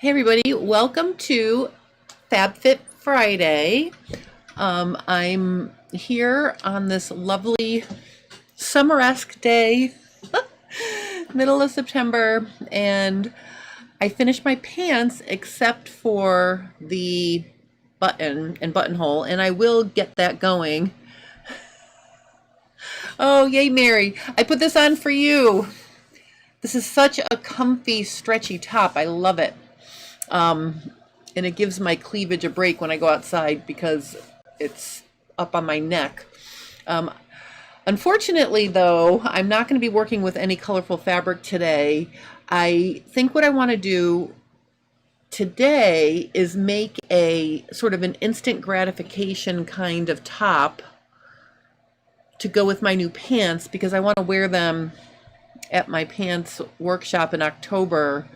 Hey everybody, welcome to Fab Fit Friday. I'm here on this lovely summer-esque day, middle of September, and I finished my pants except for the button and buttonhole, and I will get that going. Oh, yay, Mary. I put this on for you. This is such a comfy, stretchy top. I love it. And it gives my cleavage a break when I go outside because it's up on my neck. Unfortunately, though, I'm not going to be working with any colorful fabric today. I think what I want to do today is make a sort of an instant gratification kind of top to go with my new pants because I want to wear them at my pants workshop in October.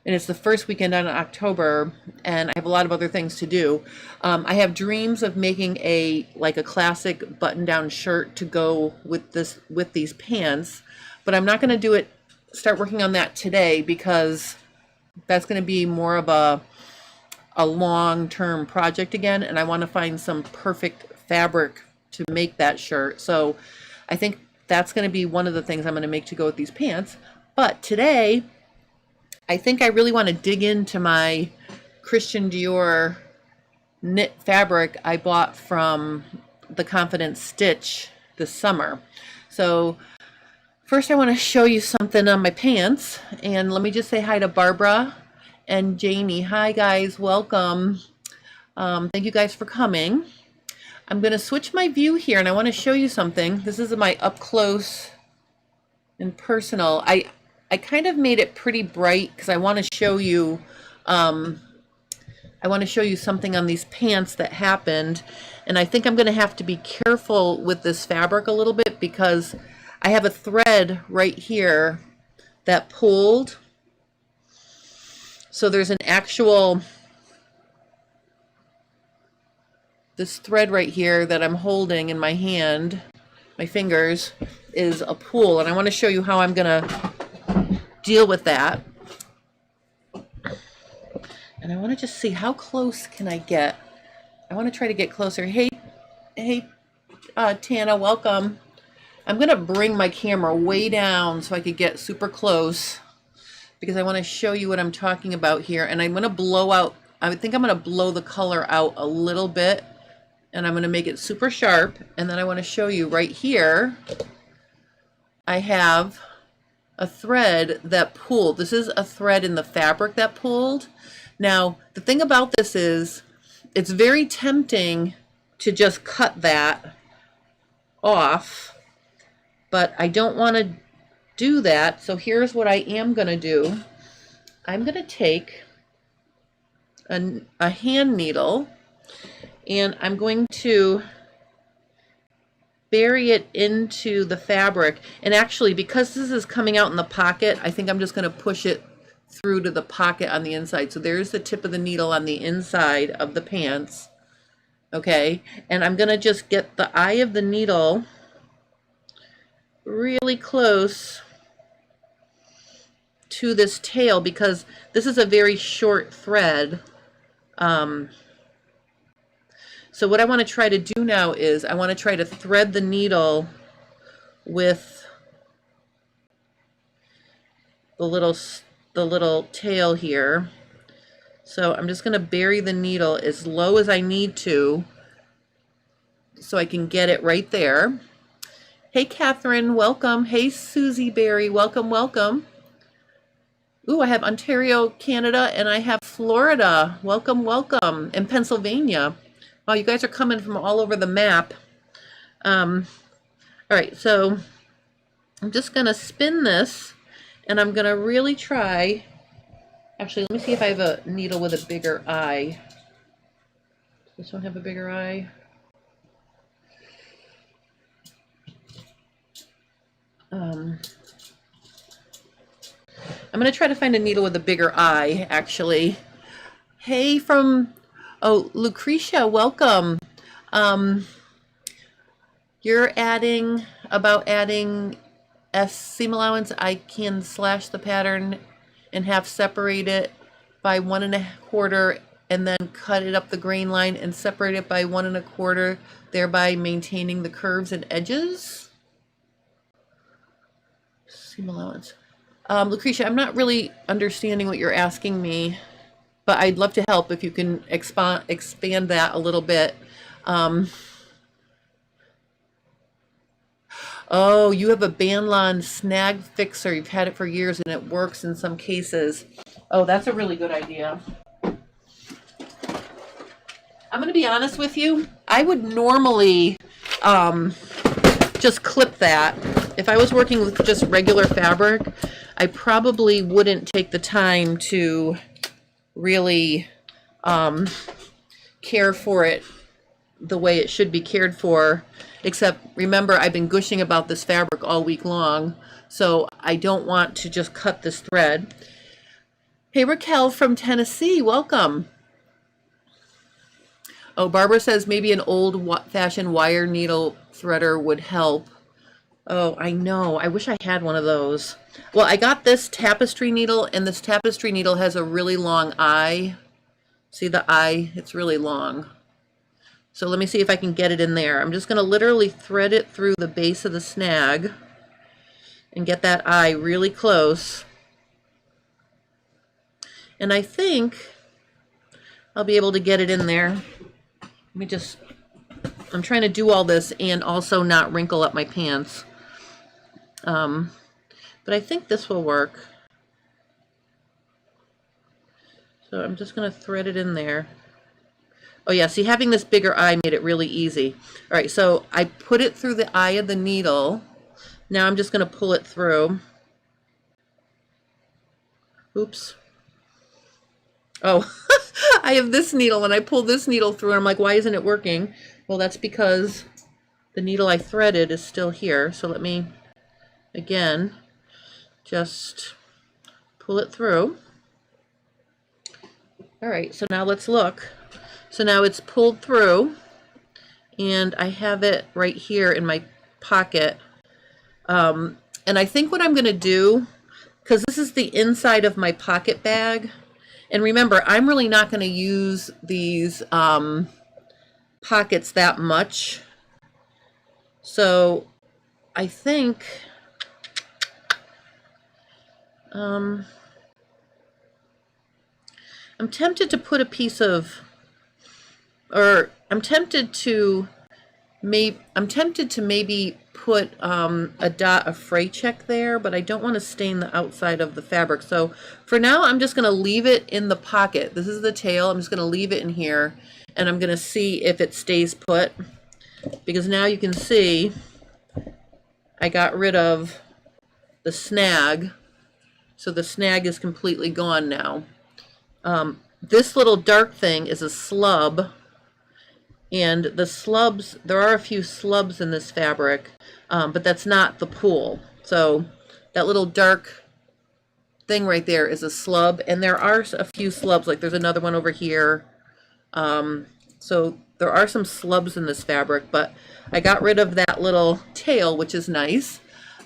And it's the first weekend in October, and I have a lot of other things to do. I have dreams of making a classic button-down shirt to go with these pants, but I'm not going to start working on that today because that's going to be more of a long-term project again, and I want to find some perfect fabric to make that shirt. So I think that's going to be one of the things I'm going to make to go with these pants. But today, I think I really want to dig into my Christian Dior knit fabric I bought from the Confident Stitch this summer. So first I want to show you something on my pants, and let me just say hi to Barbara and Janie. Hi guys, welcome. Thank you guys for coming. I'm going to switch my view here, and I want to show you something. This is my up close and personal. I kind of made it pretty bright because I want to show you something on these pants that happened, and I think I'm going to have to be careful with this fabric a little bit because I have a thread right here that pulled. So there's this thread right here that I'm holding in my hand, my fingers, is a pull, and I want to show you how I'm going to deal with that. And I want to just see how close can I get. I want to try to get closer. Hey Tana, welcome. I'm going to bring my camera way down so I could get super close because I want to show you what I'm talking about here. And I'm going to blow out, I think I'm going to blow the color out a little bit, and I'm going to make it super sharp. And then I want to show you right here, I have a thread that pulled. This is a thread in the fabric that pulled. Now, the thing about this is it's very tempting to just cut that off, but I don't want to do that. So here's what I am going to do. I'm going to take a hand needle, and I'm going to bury it into the fabric. And actually, because this is coming out in the pocket, I think I'm just going to push it through to the pocket on the inside. So there's the tip of the needle on the inside of the pants. Okay, and I'm going to just get the eye of the needle really close to this tail because this is a very short thread. So what I want to try to do now is I want to try to thread the needle with the little tail here. So I'm just going to bury the needle as low as I need to so I can get it right there. Hey Catherine, welcome. Hey Susie Berry, welcome, welcome. Ooh, I have Ontario, Canada, and I have Florida. Welcome, welcome. And Pennsylvania. Wow, you guys are coming from all over the map. All right, so I'm just going to spin this, and I'm going to really try. Actually, let me see if I have a needle with a bigger eye. Does this one have a bigger eye? I'm going to try to find a needle with a bigger eye, actually. Hey, oh, Lucretia, welcome. You're adding a seam allowance. I can slash the pattern and half separate it by 1 1/4 and then cut it up the grain line and separate it by 1 1/4, thereby maintaining the curves and edges. Seam allowance. Lucretia, I'm not really understanding what you're asking me, but I'd love to help if you can expand that a little bit. Oh, you have a Banlon snag fixer. You've had it for years and it works in some cases. Oh, that's a really good idea. I'm going to be honest with you. I would normally just clip that. If I was working with just regular fabric, I probably wouldn't take the time to really care for it the way it should be cared for. Except remember, I've been gushing about this fabric all week long, so I don't want to just cut this thread. Hey, Raquel from Tennessee, welcome. Oh, Barbara says maybe an old-fashioned wire needle threader would help. Oh, I know. I wish I had one of those. Well, I got this tapestry needle, and this tapestry needle has a really long eye. See the eye? It's really long. So let me see if I can get it in there. I'm just going to literally thread it through the base of the snag and get that eye really close. And I think I'll be able to get it in there. Let me just, I'm trying to do all this and also not wrinkle up my pants. But I think this will work. So I'm just going to thread it in there. Oh yeah, see, having this bigger eye made it really easy. All right, so I put it through the eye of the needle. Now I'm just going to pull it through. Oops. Oh, I have this needle, and I pull this needle through, and I'm like, why isn't it working? Well, that's because the needle I threaded is still here. So let me, again, just pull it through. All right, so now let's look. So now it's pulled through, and I have it right here in my pocket. And I think what I'm going to do, because this is the inside of my pocket bag, and remember, I'm really not going to use these pockets that much. So I think I'm tempted to put a piece of, or I'm tempted to maybe put a dot of fray check there, but I don't want to stain the outside of the fabric. So for now, I'm just going to leave it in the pocket. This is the tail. I'm just going to leave it in here, and I'm going to see if it stays put, because now you can see I got rid of the snag. So the snag is completely gone now. This little dark thing is a slub. And the slubs, there are a few slubs in this fabric, but that's not the pool. So that little dark thing right there is a slub, and there are a few slubs, like there's another one over here. So there are some slubs in this fabric, but I got rid of that little tail, which is nice.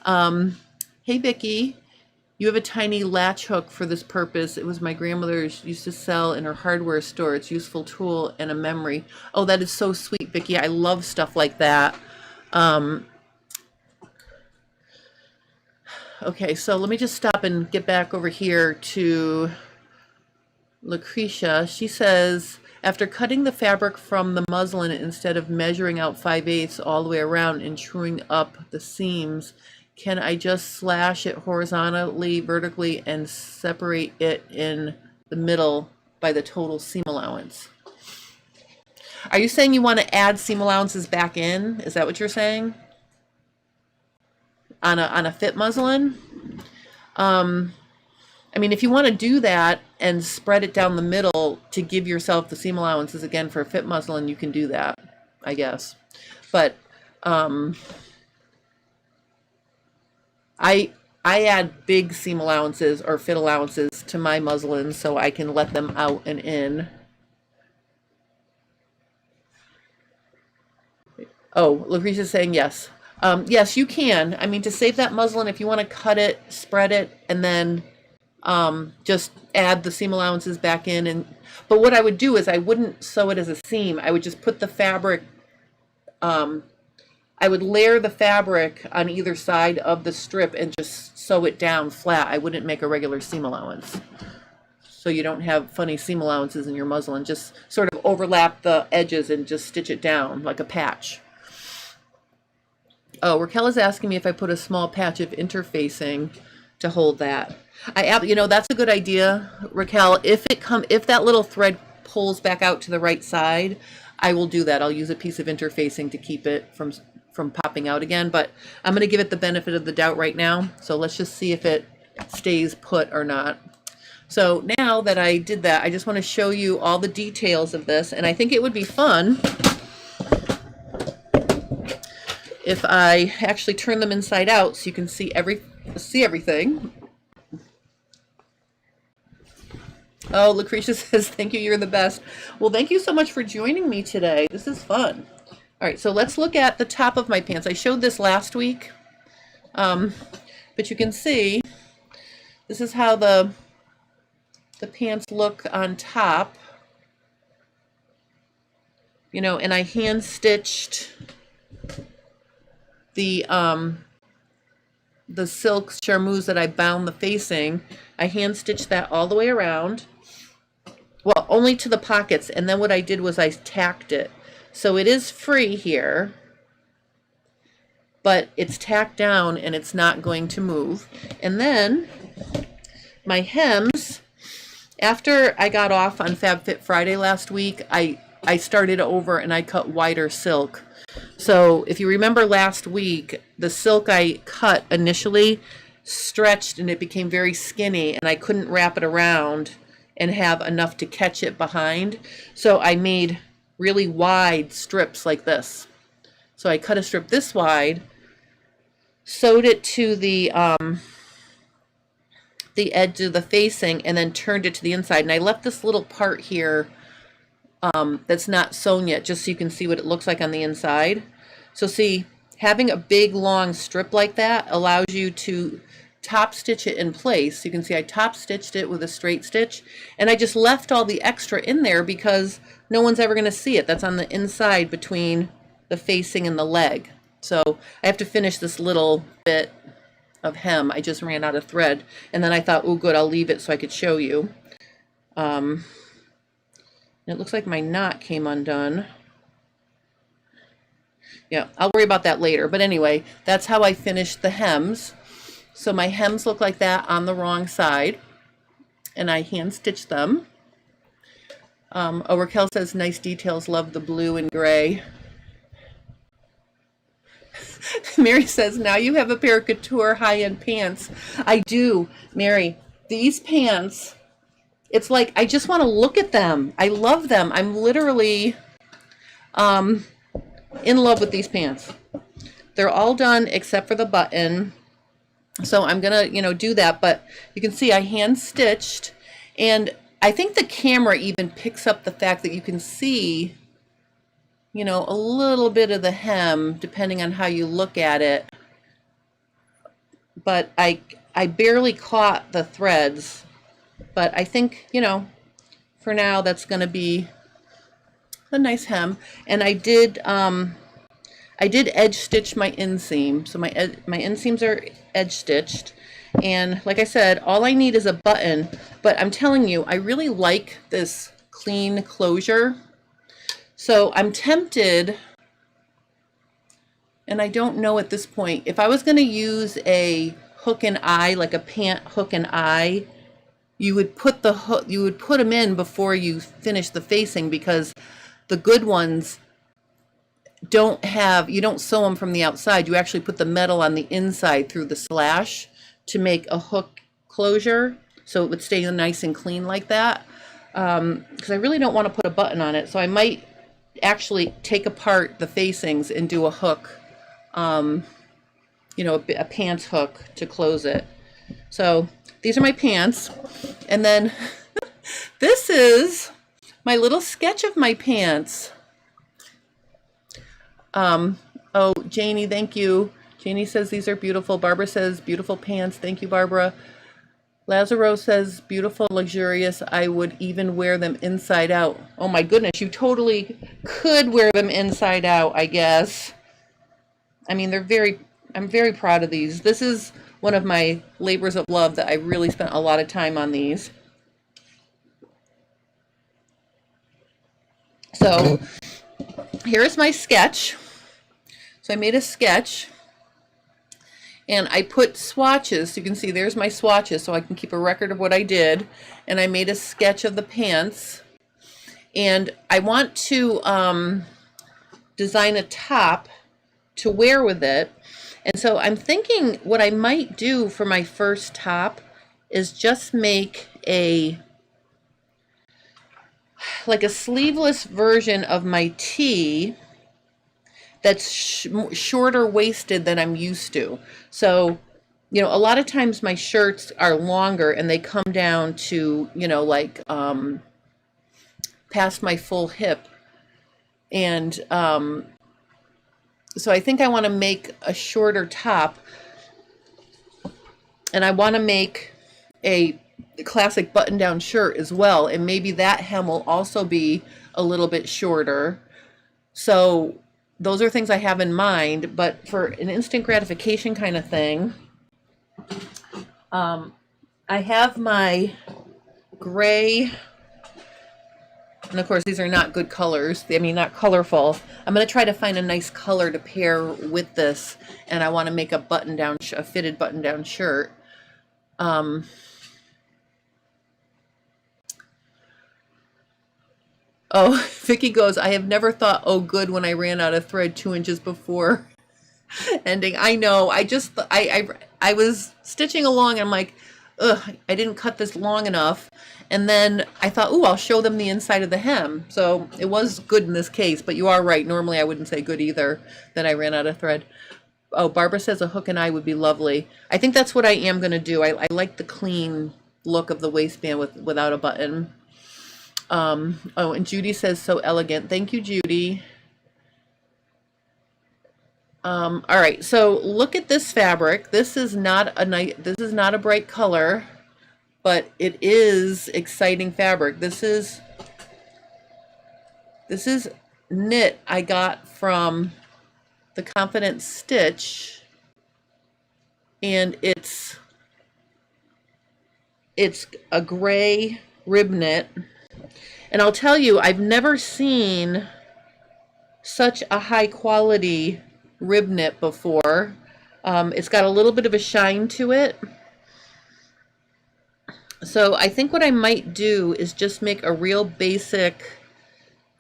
Hey Vicki, you have a tiny latch hook for this purpose. It was my grandmother's, used to sell in her hardware store. It's a useful tool and a memory. Oh, that is so sweet, Vicki. I love stuff like that. Okay, so let me just stop and get back over here to Lucretia. She says, after cutting the fabric from the muslin, instead of measuring out 5/8 all the way around and truing up the seams, can I just slash it horizontally, vertically, and separate it in the middle by the total seam allowance? Are you saying you want to add seam allowances back in? Is that what you're saying? On a fit muslin? I mean, if you want to do that and spread it down the middle to give yourself the seam allowances again for a fit muslin, you can do that, I guess. But I add big seam allowances or fit allowances to my muslins so I can let them out and in. Oh, Lucretia's saying yes. Yes, you can. I mean, to save that muslin, if you want to cut it, spread it, and then just add the seam allowances back in. But what I would do is I wouldn't sew it as a seam. I would just put the fabric, I would layer the fabric on either side of the strip and just sew it down flat. I wouldn't make a regular seam allowance. So you don't have funny seam allowances in your muslin. Just sort of overlap the edges and just stitch it down like a patch. Oh, Raquel is asking me if I put a small patch of interfacing to hold that. You know, that's a good idea, Raquel. If that little thread pulls back out to the right side, I will do that. I'll use a piece of interfacing to keep it from popping out again, but I'm going to give it the benefit of the doubt right now. So let's just see if it stays put or not. So now that I did that, I just want to show you all the details of this, and I think it would be fun if I actually turn them inside out so you can see everything. Oh, Lucretia says, thank you, you're the best. Well, thank you so much for joining me today. This is fun. All right, so let's look at the top of my pants. I showed this last week, but you can see this is how the pants look on top, you know, and I hand stitched the silk charmeuse that I bound the facing. I hand stitched that all the way around, well, only to the pockets, and then what I did was I tacked it. So it is free here, but it's tacked down and it's not going to move. And then my hems, after I got off on Fab Fit Friday last week, I started over and I cut wider silk. So if you remember last week, the silk I cut initially stretched and it became very skinny, and I couldn't wrap it around and have enough to catch it behind. So I made really wide strips like this. So I cut a strip this wide, sewed it to the edge of the facing, and then turned it to the inside. And I left this little part here that's not sewn yet, just so you can see what it looks like on the inside. So see, having a big long strip like that allows you to top stitch it in place. You can see I top stitched it with a straight stitch, and I just left all the extra in there because no one's ever going to see it. That's on the inside between the facing and the leg. So I have to finish this little bit of hem. I just ran out of thread, and then I thought, oh good, I'll leave it so I could show you. It looks like my knot came undone. Yeah, I'll worry about that later. But anyway, that's how I finished the hems. So my hems look like that on the wrong side, and I hand stitched them. Oh, Raquel says, nice details, love the blue and gray. Mary says, now you have a pair of couture high-end pants. I do, Mary. These pants, it's like I just want to look at them. I love them. I'm literally in love with these pants. They're all done except for the button. So I'm gonna, you know, do that, but you can see I hand stitched, and I think the camera even picks up the fact that you can see, you know, a little bit of the hem depending on how you look at it. But I barely caught the threads, but I think, you know, for now that's gonna be a nice hem. And I did edge stitch my inseam. So my inseams are edge stitched, and like I said, all I need is a button, but I'm telling you, I really like this clean closure. So I'm tempted, and I don't know at this point, if I was going to use a hook and eye, like a pant hook and eye, you would put the hook, you would put them in before you finish the facing, because the good ones don't have, you don't sew them from the outside. You actually put the metal on the inside through the slash to make a hook closure, so it would stay nice and clean like that. Because I really don't want to put a button on it, so I might actually take apart the facings and do a hook, you know, a pants hook to close it. So these are my pants, and then this is my little sketch of my pants. Oh, Janie, thank you. Janie says these are beautiful. Barbara says beautiful pants. Thank you, Barbara. Lazaro says, beautiful, luxurious. I would even wear them inside out. Oh my goodness, you totally could wear them inside out, I guess. I mean, I'm very proud of these. This is one of my labors of love that I really spent a lot of time on these. So here's my sketch. So I made a sketch. And I put swatches, so you can see there's my swatches, so I can keep a record of what I did. And I made a sketch of the pants. And I want to design a top to wear with it. And so I'm thinking what I might do for my first top is just make like a sleeveless version of my tee that's shorter waisted than I'm used to. So, you know, a lot of times my shirts are longer and they come down to, you know, like past my full hip. And so I think I want to make a shorter top, and I want to make a classic button-down shirt as well. And maybe that hem will also be a little bit shorter. So those are things I have in mind, but for an instant gratification kind of thing, I have my gray, and of course these are not good colors, I mean not colorful. I'm going to try to find a nice color to pair with this, and I want to make a button-down, a fitted button-down shirt. Oh, Vicky goes, I have never thought, oh, good, when I ran out of thread 2 inches before ending. I know. I was stitching along, and I'm like, ugh, I didn't cut this long enough. And then I thought, ooh, I'll show them the inside of the hem. So it was good in this case, but you are right. Normally I wouldn't say good either, that I ran out of thread. Oh, Barbara says a hook and eye would be lovely. I think that's what I am going to do. I like the clean look of the waistband without a button. Oh, and Judy says so elegant. Thank you, Judy. All right, so look at this fabric. This is not a bright color, but it is exciting fabric. This is knit I got from the Confident Stitch, and it's a gray rib knit. And I'll tell you, I've never seen such a high quality rib knit before. It's got a little bit of a shine to it. So I think what I might do is just make a real basic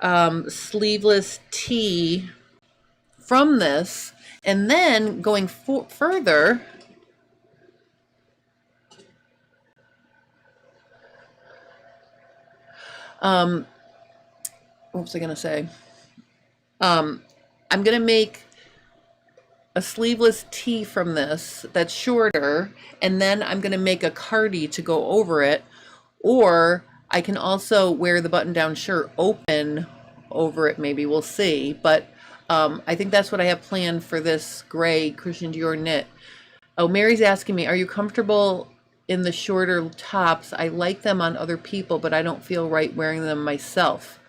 sleeveless tee from this, and then going further, what was I going to say? I'm going to make a sleeveless tee from this that's shorter, and then I'm going to make a cardi to go over it, or I can also wear the button-down shirt open over it, maybe, we'll see. But I think that's what I have planned for this gray Christian Dior knit. Oh, Mary's asking me, are you comfortable in the shorter tops? I like them on other people, but I don't feel right wearing them myself.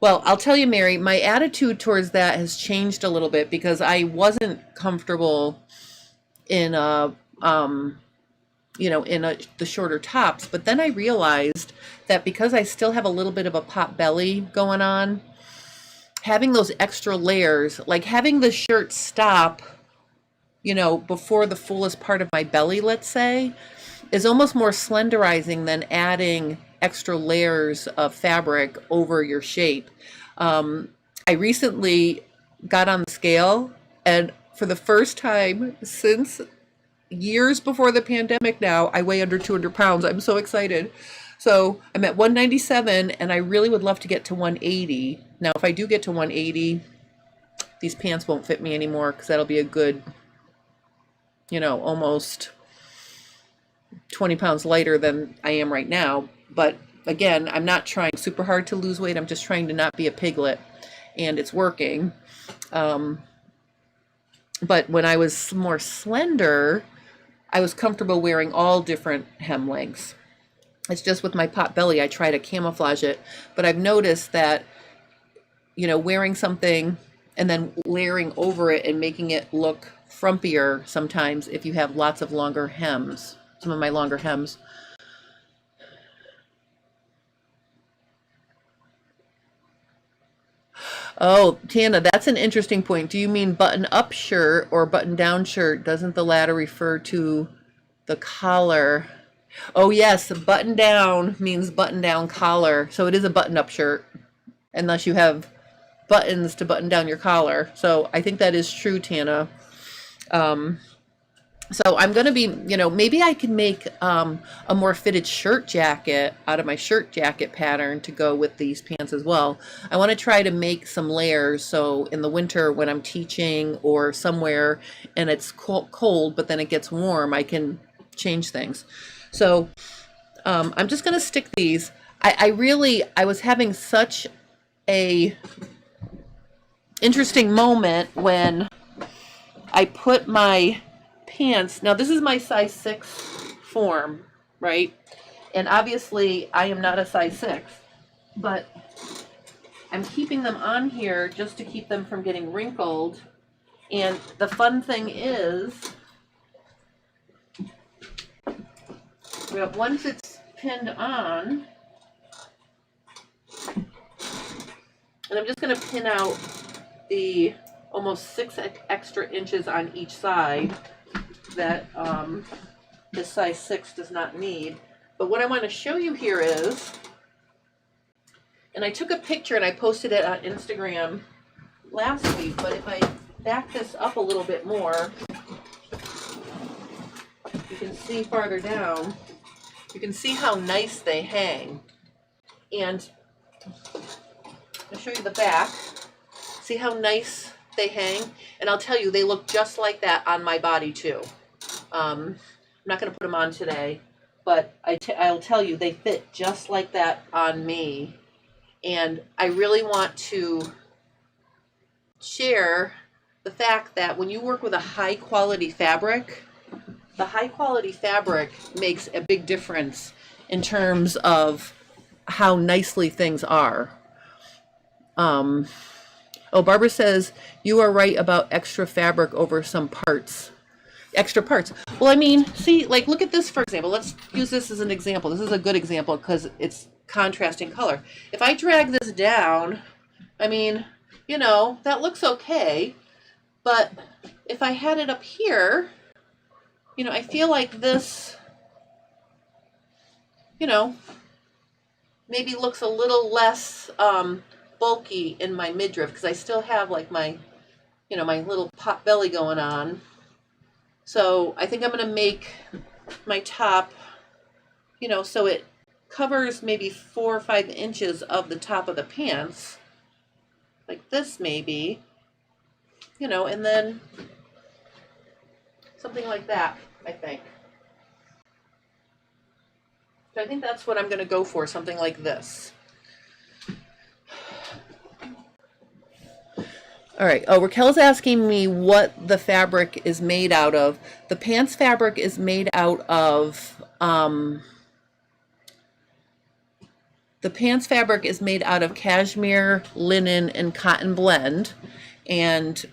Well, I'll tell you, Mary, my attitude towards that has changed a little bit, because I wasn't comfortable in the shorter tops. But then I realized that because I still have a little bit of a pot belly going on, having those extra layers, like having the shirt stop, before the fullest part of my belly, let's say, is almost more slenderizing than adding extra layers of fabric over your shape. I recently got on the scale, and for the first time since years before the pandemic now, I weigh under 200 pounds. I'm so excited. So I'm at 197, and I really would love to get to 180. Now, if I do get to 180, these pants won't fit me anymore, because that'll be a good, almost 20 pounds lighter than I am right now. But again, I'm not trying super hard to lose weight. I'm just trying to not be a piglet, and it's working. But when I was more slender, I was comfortable wearing all different hem lengths. It's just with my pot belly, I try to camouflage it, but I've noticed that, you know, wearing something and then layering over it and making it look frumpier sometimes if you have lots of longer hems, some of my longer hems. Oh, Tana, that's an interesting point. Do you mean button-up shirt or button-down shirt? Doesn't the latter refer to the collar? Oh, yes, button-down means button-down collar. So it is a button-up shirt, unless you have buttons to button down your collar. So I think that is true, Tana. So I'm going to be, you know, maybe I can make a more fitted shirt jacket out of my shirt jacket pattern to go with these pants as well. I want to try to make some layers so in the winter when I'm teaching or somewhere and it's cold, but then it gets warm, I can change things. So I'm just going to stick these. I was having such a interesting moment when I put my pants, now this is my size 6 form, right? And obviously I am not a size 6, but I'm keeping them on here just to keep them from getting wrinkled. And the fun thing is, once it's pinned on, and I'm just going to pin out the almost 6 extra inches on each side that this size 6 does not need. But what I want to show you here is, and I took a picture and I posted it on Instagram last week, but if I back this up a little bit more, you can see farther down, you can see how nice they hang. And I'll show you the back. See how nice they hang? And I'll tell you, they look just like that on my body too. I'm not going to put them on today, but I'll tell you, they fit just like that on me. And I really want to share the fact that when you work with a high quality fabric, the high quality fabric makes a big difference in terms of how nicely things are. Oh, Barbara says, you are right about extra fabric over some parts. Extra parts. Well, I mean, see, like, look at this, for example. Let's use this as an example. This is a good example because it's contrasting color. If I drag this down, I mean, you know, that looks okay. But if I had it up here, you know, I feel like this, you know, maybe looks a little less bulky in my midriff because I still have like my, you know, my little pot belly going on. So I think I'm going to make my top, you know, so it covers maybe 4 or 5 inches of the top of the pants, like this maybe, you know, and then something like that, I think. So I think that's what I'm going to go for, something like this. All right. Oh, Raquel's asking me what the fabric is made out of. The pants fabric is made out of, cashmere, linen, and cotton blend, and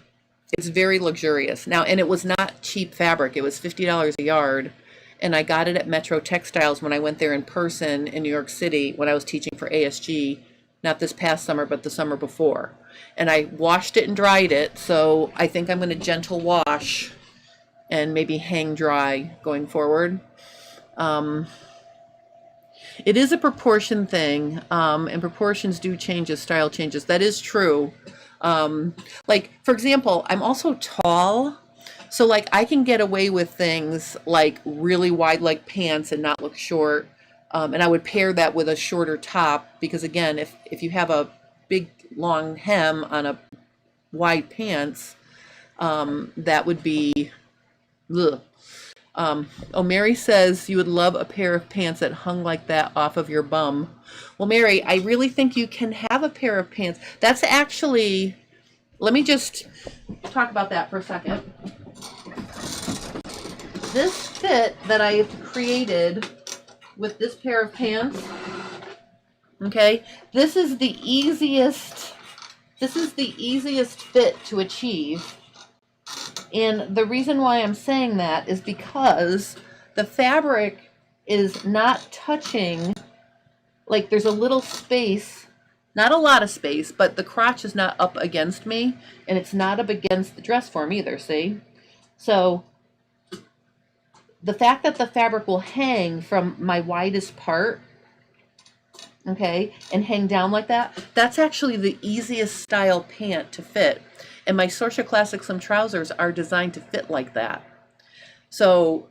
it's very luxurious. Now, and it was not cheap fabric. It was $50 a yard, and I got it at Metro Textiles when I went there in person in New York City when I was teaching for ASG, not this past summer, but the summer before. And I washed it and dried it, so I think I'm going to gentle wash and maybe hang dry going forward. It is a proportion thing, and proportions do change as style changes. That is true. Like, for example, I'm also tall, so like I can get away with things like really wide leg pants and not look short. And I would pair that with a shorter top because, again, if you have a big long hem on a wide pants, that would be ugh. Oh, Mary says you would love a pair of pants that hung like that off of your bum. Well, Mary, I really think you can have a pair of pants. That's actually, let me just talk about that for a second. this fit that I've created with this pair of pants, okay, this is the easiest fit to achieve. And the reason why I'm saying that is because the fabric is not touching, like there's a little space, not a lot of space, but the crotch is not up against me, and it's not up against the dress form either, see? So the fact that the fabric will hang from my widest part, okay, and hang down like that, that's actually the easiest style pant to fit. And my Sorcha Classic Slim Trousers are designed to fit like that. So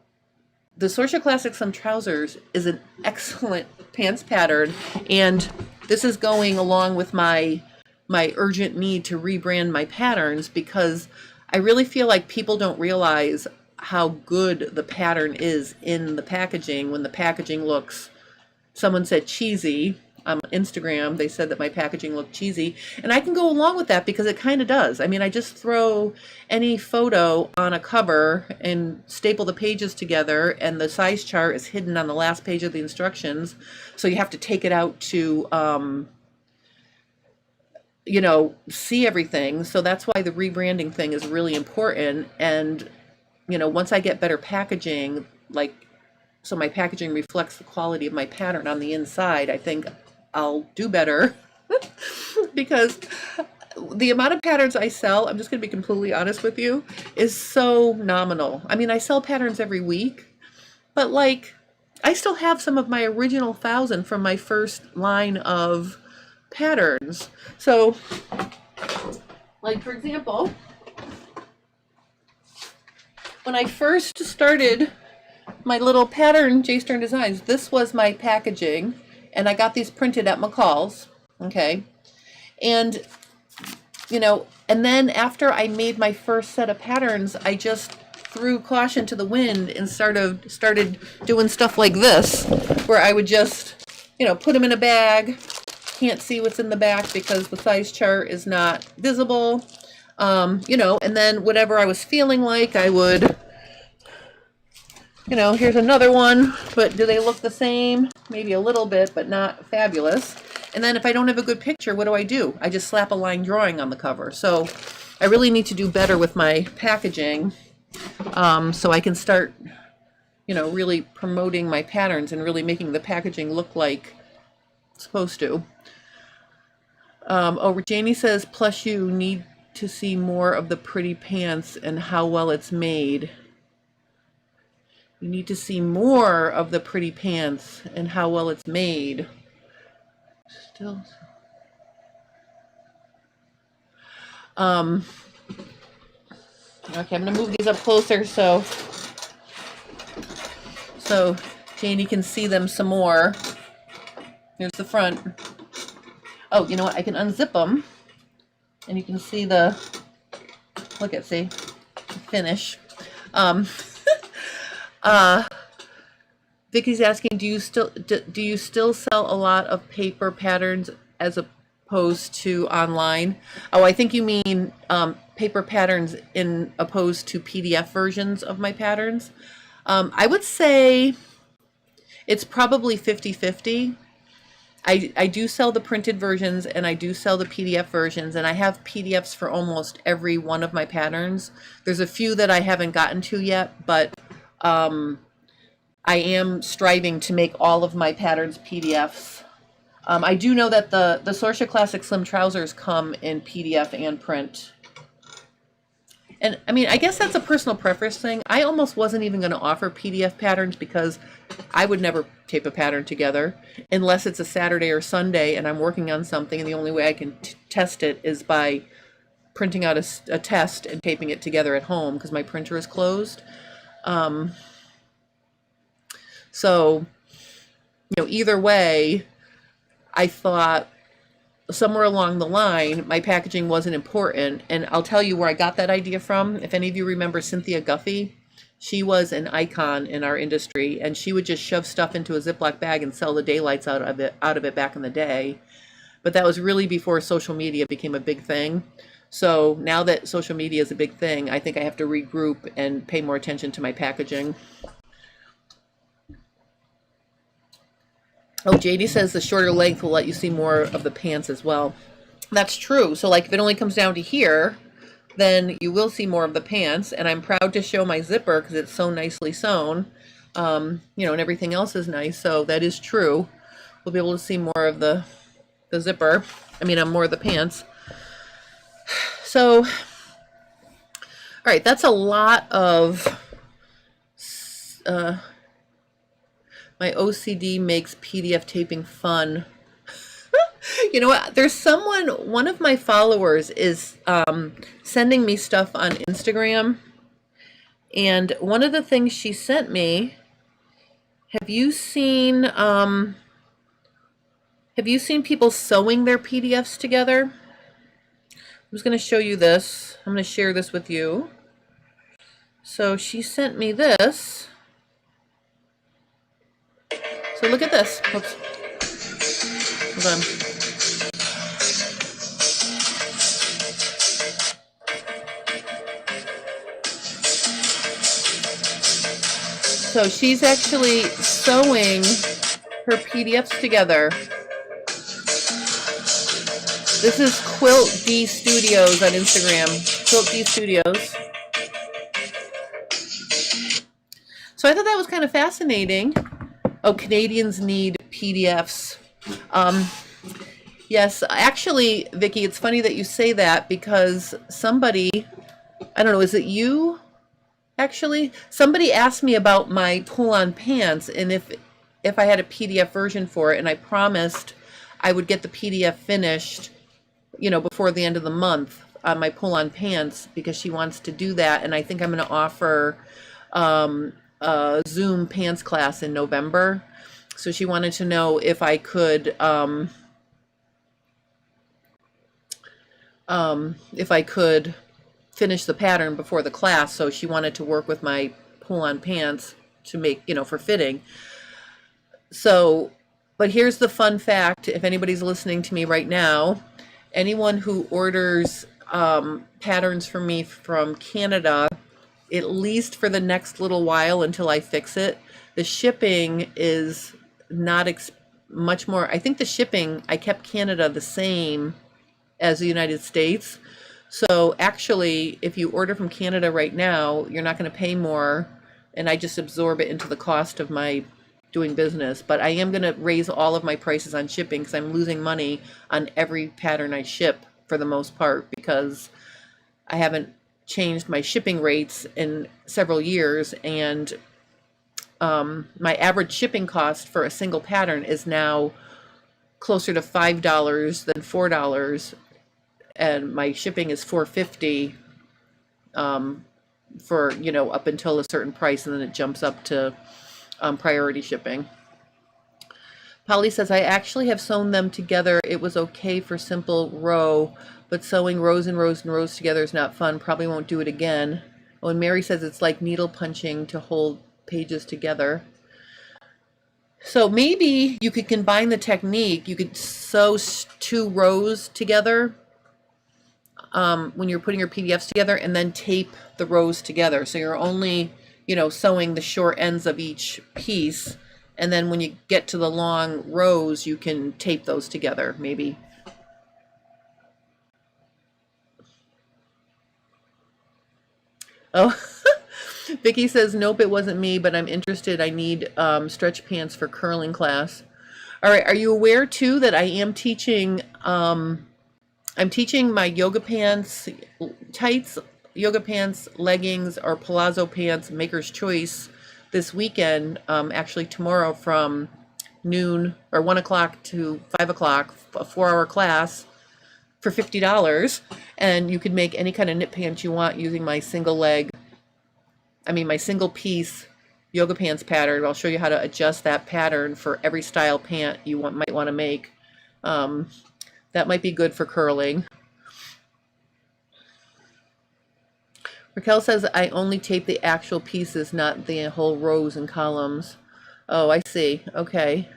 the Sorcha Classic Slim Trousers is an excellent pants pattern, and this is going along with my urgent need to rebrand my patterns, because I really feel like people don't realize how good the pattern is in the packaging when the packaging looks, someone said cheesy. On Instagram, they said that my packaging looked cheesy, and I can go along with that because it kind of does. I mean, I just throw any photo on a cover and staple the pages together, and the size chart is hidden on the last page of the instructions, so you have to take it out to you know, see everything. So that's why the rebranding thing is really important. And you know, once I get better packaging, like, so my packaging reflects the quality of my pattern on the inside, I think I'll do better. Because the amount of patterns I sell, I'm just going to be completely honest with you, is so nominal. I mean, I sell patterns every week, but like, I still have some of my original 1,000 from my first line of patterns. So, like, for example, when I first started my little pattern J Stern Designs, this was my packaging, and I got these printed at McCall's, okay? And, you know, and then after I made my first set of patterns, I just threw caution to the wind and started doing stuff like this, where I would just, you know, put them in a bag, can't see what's in the back because the size chart is not visible, you know, and then whatever I was feeling like, I would, you know, here's another one, but do they look the same? Maybe a little bit, but not fabulous. And then if I don't have a good picture, what do? I just slap a line drawing on the cover. So I really need to do better with my packaging, so I can start, you know, really promoting my patterns and really making the packaging look like it's supposed to. Oh, Janie says, plus you need to see more of the pretty pants and how well it's made. You need to see more of the pretty pants and how well it's made. Still. Okay, I'm gonna move these up closer so Janie can see them some more. Here's the front. Oh, you know what? I can unzip them, and you can see the, look at, see, finish. Vicky's asking, do you still sell a lot of paper patterns as opposed to online? Oh, I think you mean paper patterns in opposed to PDF versions of my patterns. I would say it's probably 50-50. I do sell the printed versions and I do sell the PDF versions, and I have PDFs for almost every one of my patterns. There's a few that I haven't gotten to yet, but I am striving to make all of my patterns PDFs. I do know that the Sorcha Classic Slim Trousers come in PDF and print. And I mean, I guess that's a personal preference thing. I almost wasn't even going to offer PDF patterns because I would never tape a pattern together unless it's a Saturday or Sunday and I'm working on something, and the only way I can test it is by printing out a test and taping it together at home because my printer is closed. So, you know, either way, I thought somewhere along the line, my packaging wasn't important. And I'll tell you where I got that idea from. If any of you remember Cynthia Guffey, she was an icon in our industry, and she would just shove stuff into a Ziploc bag and sell the daylights out of it back in the day. But that was really before social media became a big thing. So now that social media is a big thing, I think I have to regroup and pay more attention to my packaging. Oh, JD says the shorter length will let you see more of the pants as well. That's true. So like if it only comes down to here, then you will see more of the pants. And I'm proud to show my zipper because it's so nicely sewn. You know, and everything else is nice. So that is true. We'll be able to see more of the zipper. I mean, more of the pants. So, all right, that's a lot of, my OCD makes PDF taping fun. You know what? There's someone, one of my followers is sending me stuff on Instagram. And one of the things she sent me, have you seen people sewing their PDFs together? I'm just going to show you this. I'm going to share this with you. So she sent me this. So look at this. Oops. Hold on. So she's actually sewing her PDFs together. This is Quilt D Studios on Instagram. Quilt D Studios. So I thought that was kind of fascinating. Oh, Canadians need PDFs. Yes, actually, Vicki, it's funny that you say that because somebody, I don't know, is it you? Actually, somebody asked me about my pull-on pants and if I had a PDF version for it, and I promised I would get the PDF finished, you know, before the end of the month on my pull-on pants because she wants to do that, and I think I'm going to offer a Zoom pants class in November. So she wanted to know if I could finish the pattern before the class. So she wanted to work with my pull-on pants to make, you know, for fitting. So, but here's the fun fact, if anybody's listening to me right now, anyone who orders patterns from me from Canada, at least for the next little while until I fix it, the shipping is not much more. I think the shipping, I kept Canada the same as the United States. So actually, if you order from Canada right now, you're not going to pay more, and I just absorb it into the cost of my doing business. But I am going to raise all of my prices on shipping because I'm losing money on every pattern I ship for the most part because I haven't changed my shipping rates in several years, and my average shipping cost for a single pattern is now closer to $5 than $4, and my shipping is $4.50 for, you know, up until a certain price, and then it jumps up to priority shipping. Polly says, I actually have sewn them together. It was okay for simple row, but sewing rows and rows and rows together is not fun. Probably won't do it again. Oh, and Mary says it's like needle punching to hold pages together. So maybe you could combine the technique. You could sew 2 rows together when you're putting your PDFs together, and then tape the rows together. So you're only, you know, sewing the short ends of each piece, and then when you get to the long rows, you can tape those together, maybe. Oh, Vicki says, nope, it wasn't me, but I'm interested. I need stretch pants for curling class. All right, are you aware too that I am teaching, I'm teaching my yoga pants, tights, yoga pants, leggings, or palazzo pants, maker's choice, this weekend, actually tomorrow from noon or 1 o'clock to 5 o'clock, a 4-hour class for $50. And you could make any kind of knit pants you want using my single piece yoga pants pattern. I'll show you how to adjust that pattern for every style pant you might want to make. That might be good for curling. Raquel says, I only tape the actual pieces, not the whole rows and columns. Oh, I see. Okay.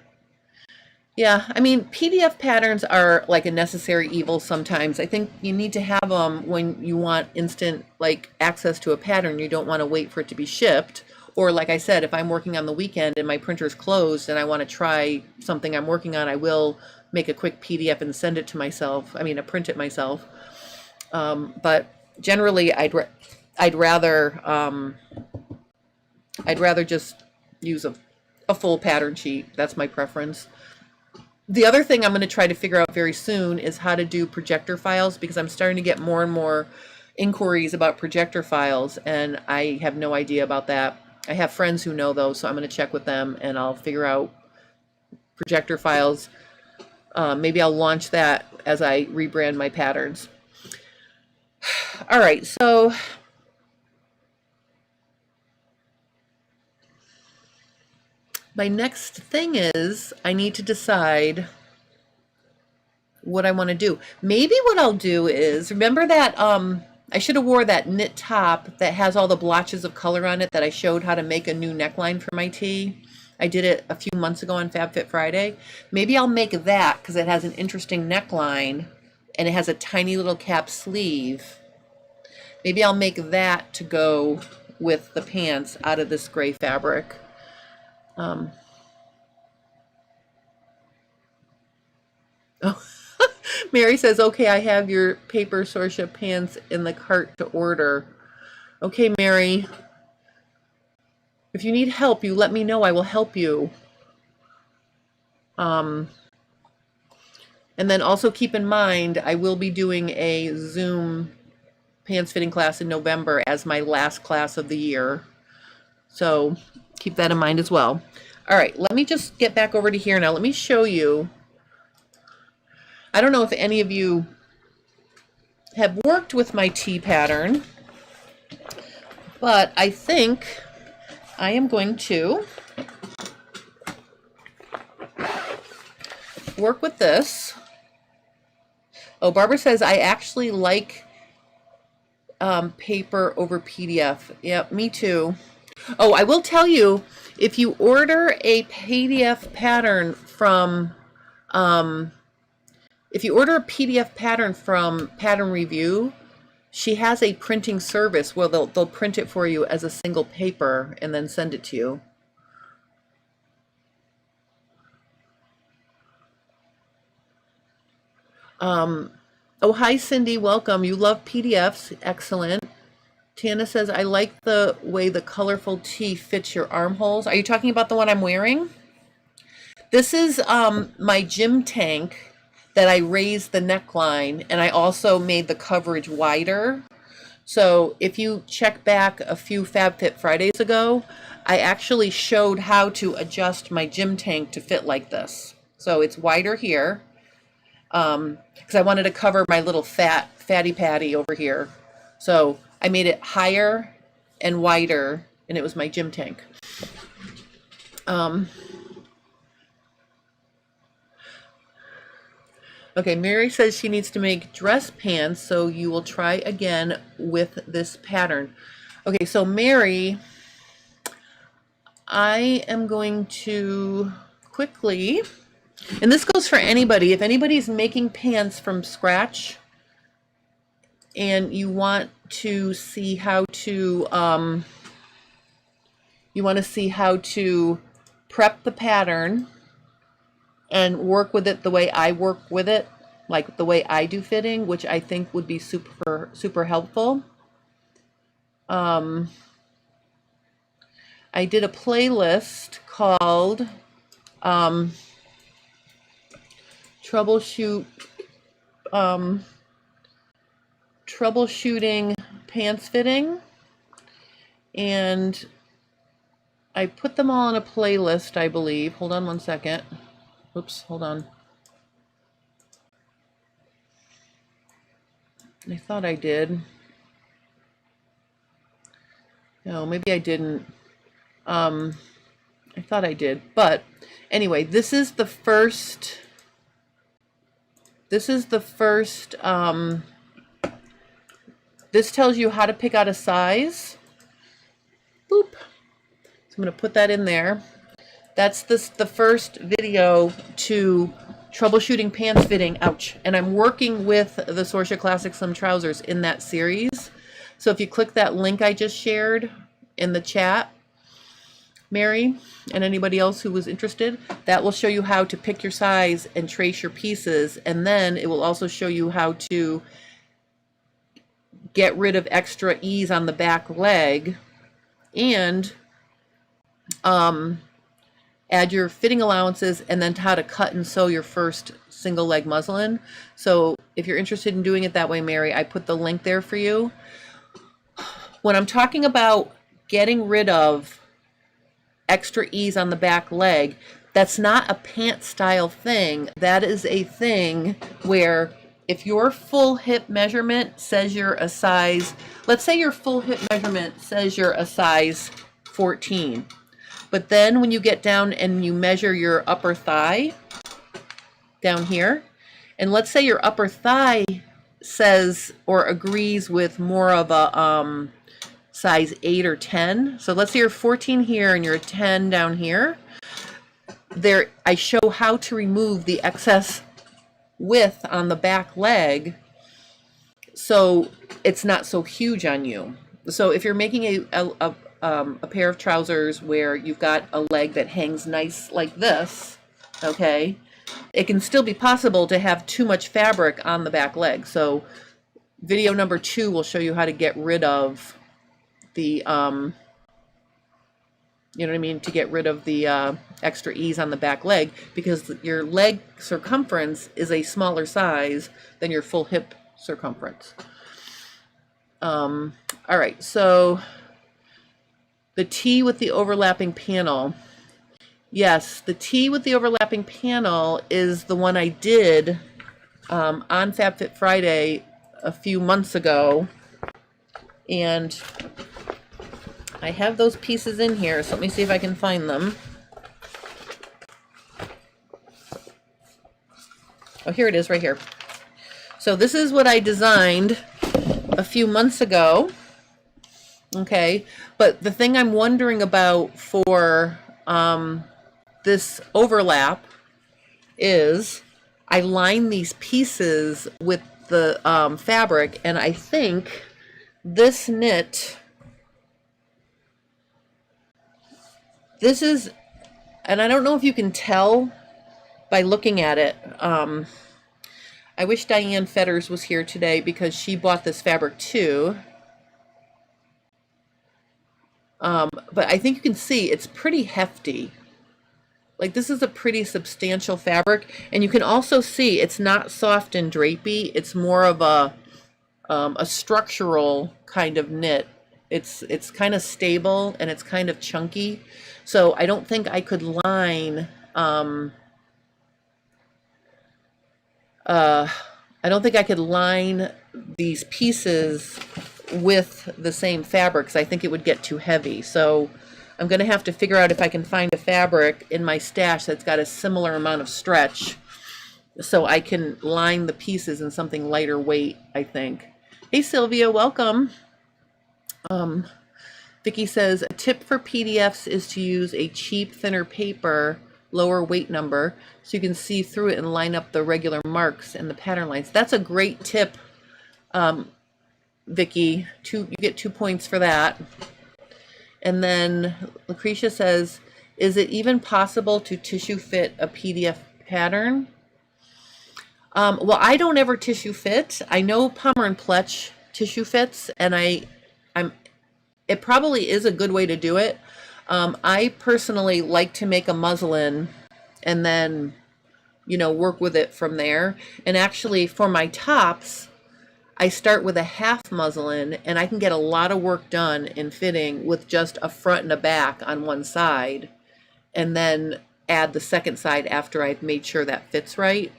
Yeah, I mean, PDF patterns are like a necessary evil sometimes. I think you need to have them when you want instant like access to a pattern. You don't want to wait for it to be shipped. Or like I said, if I'm working on the weekend and my printer's closed and I want to try something I'm working on, I will make a quick PDF and send it to myself. I mean, I print it myself. But generally, I'd rather I'd rather just use a full pattern sheet. That's my preference. The other thing I'm going to try to figure out very soon is how to do projector files, because I'm starting to get more and more inquiries about projector files, and I have no idea about that. I have friends who know those, so I'm going to check with them and I'll figure out projector files. Maybe I'll launch that as I rebrand my patterns. All right, so my next thing is I need to decide what I want to do. Maybe what I'll do is, remember that I should have wore that knit top that has all the blotches of color on it that I showed how to make a new neckline for my tee. I did it a few months ago on Fab Fit Friday. Maybe I'll make that because it has an interesting neckline and it has a tiny little cap sleeve. Maybe I'll make that to go with the pants out of this gray fabric. Oh, Mary says, okay, I have your paper Sorcha pants in the cart to order. Okay, Mary, if you need help, you let me know. I will help you. And then also keep in mind, I will be doing a Zoom pants fitting class in November as my last class of the year. So keep that in mind as well. All right, let me just get back over to here now. Let me show you. I don't know if any of you have worked with my tee pattern, but I think I am going to work with this. Oh, Barbara says, I actually like paper over PDF. Yep, me too. Oh, I will tell you, if you order a PDF pattern from Pattern Review, she has a printing service where they'll print it for you as a single paper and then send it to you. Oh, hi, Cindy. Welcome. You love PDFs. Excellent. Tana says, I like the way the colorful tee fits your armholes. Are you talking about the one I'm wearing? This is my gym tank that I raised the neckline, and I also made the coverage wider. So if you check back a few Fab Fit Fridays ago, I actually showed how to adjust my gym tank to fit like this. So it's wider here, because I wanted to cover my little fatty patty over here. So I made it higher and wider, and it was my gym tank. Okay, Mary says she needs to make dress pants, so you will try again with this pattern. Okay, so Mary, I am going to quickly, and this goes for anybody, if anybody's making pants from scratch and you want to see how to prep the pattern and work with it the way I work with it, like the way I do fitting, which I think would be super helpful. I did a playlist called troubleshooting pants fitting, and I put them all in a playlist, I believe. Hold on one second. Oops, hold on. I thought I did. No, maybe I didn't. I thought I did. But anyway, this is the first. This tells you how to pick out a size. Boop. So I'm going to put that in there. That's the first video to troubleshooting pants fitting. Ouch. And I'm working with the Sorcha Classic Slim Trousers in that series. So if you click that link I just shared in the chat, Mary, and anybody else who was interested, that will show you how to pick your size and trace your pieces. And then it will also show you how to get rid of extra ease on the back leg and add your fitting allowances, and then how to cut and sew your first single leg muslin. So if you're interested in doing it that way, Mary, I put the link there for you. When I'm talking about getting rid of extra ease on the back leg, that's not a pant style thing. That is a thing where if your full hip measurement says you're a size, let's say your full hip measurement says you're a size 14, but then when you get down and you measure your upper thigh down here, and let's say your upper thigh says or agrees with more of a size 8 or 10. So let's say you're 14 here and you're a 10 down here. There, I show how to remove the excess width on the back leg so it's not so huge on you. So if you're making a pair of trousers where you've got a leg that hangs nice like this, okay, it can still be possible to have too much fabric on the back leg. So video number 2 will show you how to get rid of the you know what I mean, to get rid of the extra ease on the back leg, because your leg circumference is a smaller size than your full hip circumference. All right, so the T with the overlapping panel. Yes, the T with the overlapping panel is the one I did on Fab Fit Friday a few months ago. And I have those pieces in here, so let me see if I can find them. Oh, here it is right here. So this is what I designed a few months ago. Okay, but the thing I'm wondering about for this overlap is I line these pieces with the fabric, and I think this knit, this is, and I don't know if you can tell by looking at it. I wish Diane Fetters was here today because she bought this fabric too. But I think you can see it's pretty hefty. Like, this is a pretty substantial fabric, and you can also see it's not soft and drapey. It's more of a structural kind of knit. It's kind of stable and it's kind of chunky. So I don't think I could line. I don't think I could line these pieces with the same fabrics. I think it would get too heavy. So I'm going to have to figure out if I can find a fabric in my stash that's got a similar amount of stretch so I can line the pieces in something lighter weight, I think. Hey Sylvia, welcome. Vicki says, a tip for PDFs is to use a cheap, thinner paper, lower weight number, so you can see through it and line up the regular marks and the pattern lines. That's a great tip, Vicki. You get 2 points for that. And then Lucretia says, is it even possible to tissue fit a PDF pattern? Well, I don't ever tissue fit. I know Palmer and Pletch tissue fits, and it probably is a good way to do it. I personally like to make a muslin and then, you know, work with it from there. And actually for my tops, I start with a half muslin, and I can get a lot of work done in fitting with just a front and a back on one side, and then add the second side after I've made sure that fits right.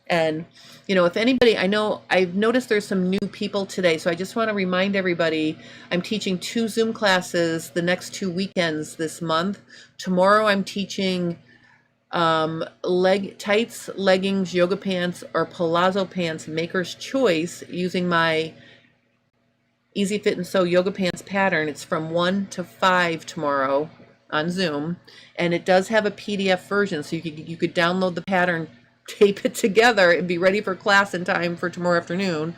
And, you know, if anybody, I know I've noticed there's some new people today, so I just want to remind everybody, I'm teaching 2 Zoom classes the next 2 weekends this month. Tomorrow I'm teaching tights, leggings, yoga pants, or palazzo pants, maker's choice, using my Easy Fit and Sew yoga pants pattern. It's from 1 to 5 tomorrow. on Zoom, and it does have a PDF version, so you could download the pattern, tape it together, and be ready for class in time for tomorrow afternoon.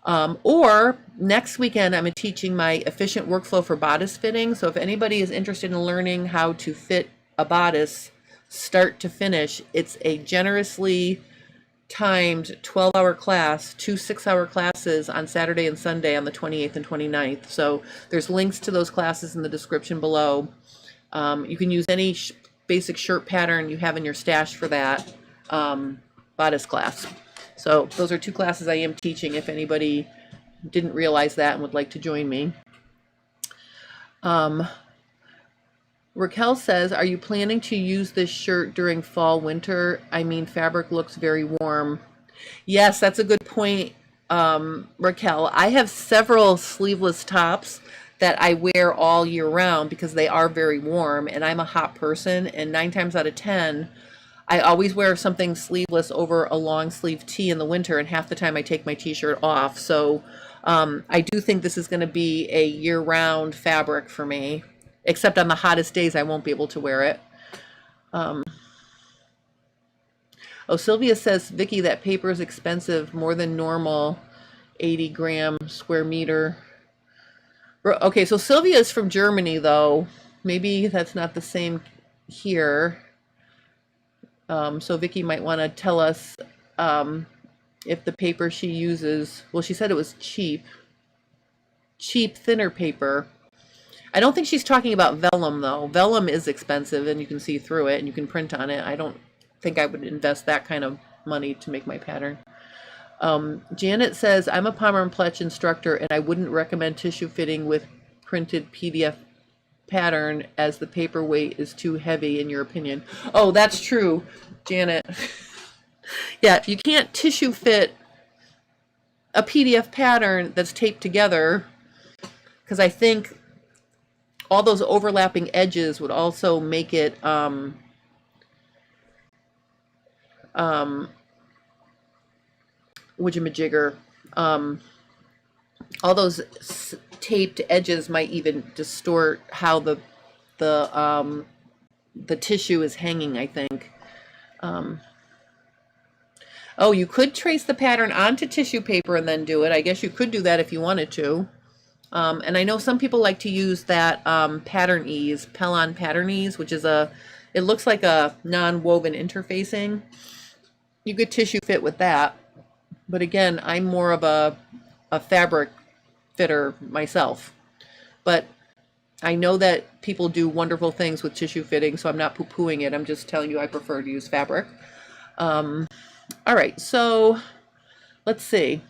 Or next weekend, I'm teaching my efficient workflow for bodice fitting. So if anybody is interested in learning how to fit a bodice start to finish, it's a generously timed 12-hour class, 2 6-hour classes on Saturday and Sunday on the 28th and 29th. So there's links to those classes in the description below. You can use any basic shirt pattern you have in your stash for that bodice class. So those are 2 classes I am teaching if anybody didn't realize that and would like to join me. Raquel says, are you planning to use this shirt during fall, winter? I mean, fabric looks very warm. Yes, that's a good point, Raquel. I have several sleeveless tops that I wear all year round because they are very warm, and I'm a hot person, and 9 times out of 10, I always wear something sleeveless over a long sleeve tee in the winter, and half the time I take my t-shirt off. So I do think this is going to be a year-round fabric for me. Except on the hottest days, I won't be able to wear it. Oh, Sylvia says, Vicki, that paper is expensive, more than normal, 80 gram square meter. Okay, so Sylvia is from Germany, though. Maybe that's not the same here. So Vicki might want to tell us if the paper she uses, well, she said it was cheap, thinner paper. I don't think she's talking about vellum, though. Vellum is expensive, and you can see through it, and you can print on it. I don't think I would invest that kind of money to make my pattern. Janet says, I'm a Palmer and Pletch instructor, and I wouldn't recommend tissue fitting with printed PDF pattern as the paper weight is too heavy, in your opinion. Oh, that's true, Janet. Yeah, you can't tissue fit a PDF pattern that's taped together, because I think all those overlapping edges would also make it whatchamajigger. All those taped edges might even distort how the tissue is hanging, I think. Oh, you could trace the pattern onto tissue paper and then do it. I guess you could do that if you wanted to. And I know some people like to use that Pattern Ease, Pellon Pattern Ease, which is it looks like a non-woven interfacing. You could tissue fit with that. But again, I'm more of a fabric fitter myself. But I know that people do wonderful things with tissue fitting, so I'm not poo-pooing it. I'm just telling you I prefer to use fabric. All right, so let's see.